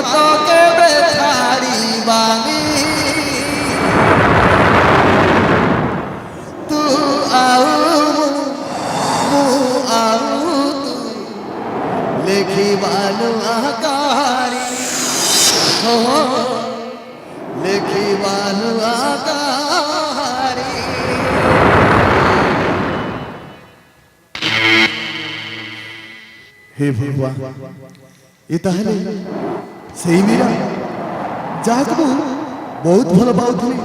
हाथ केबे छाड़ीबानी तू आऊ मु आऊ लेखिबानु आकारी हो लेखिबानु आकारी हे भगवान ये ताहले सही मीरा जाक मु बहुत भल पाउथली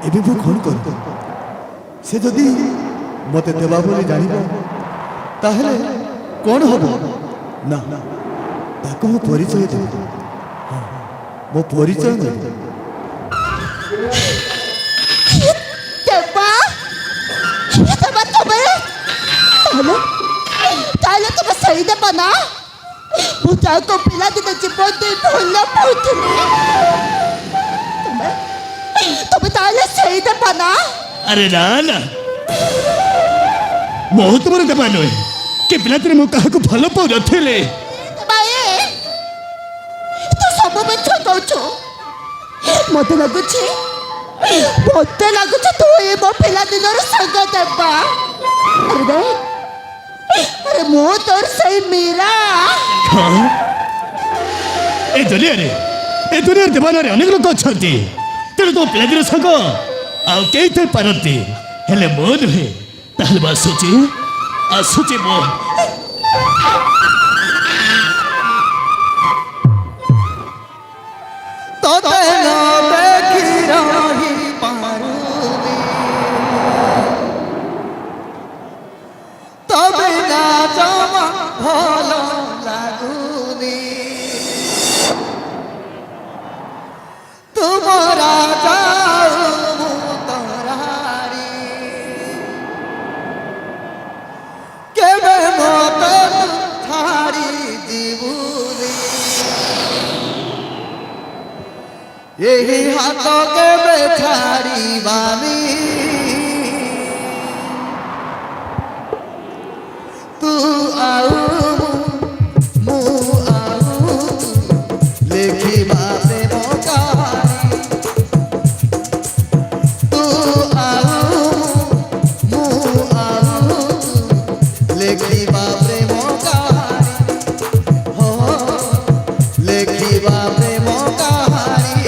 एबे मु कोन कर से जदी मते देबा बोली जानिबो ताहले कोन हबो ना ताको मु परिचय देबो मो परिचय देबो देबा देबा तबे ताहले ताहले तुम सही देबा ना ମୁଁ ତାଙ୍କ ପିଲାଦିନ ଜୀବନ ଭଲ ପାଉଥିଲି ତମେ ତାହେଲେ ସେଇ ଦେବା ନା अरे ना ना मोह तुम देवा नुहे कि पिलादिने मु काहाको भल पाउ नथिले तू सब मिछ कहूछु मते लाଗୁଛି तू ଏ ମୋ ପିଲାଦିନର ସାଙ୍ଗ ଦେବା अरे मो तोर सही मीरा हाँ ए दुनिया देवान अनेक लोक अच्छा तेणु तो पिलादिन संग आउ कई थे पारती हेले मो नुहे ताहले आसुची मो तोते न देखी रही पारुनी तबे ना जमा भल लागुनी तुमरा जाऊ तोरारी केबे मते छाड़ी जीवुनी यही हाथ केबे छाड़ीबानी तू आऊ मु आऊ लेखिबा प्रेम कहानी तू आऊ मु आऊ लेखिबा प्रेम कहानी हो लेखिबा प्रेम कहानी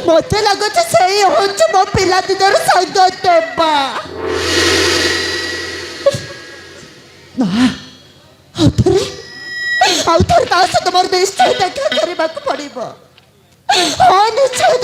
मते लगुचे सही होच मो पिलादिनर संग देबा ना आउथरे ता सहित मोर निश्चय देखा करबा को पड़िबो हाँ निश्चय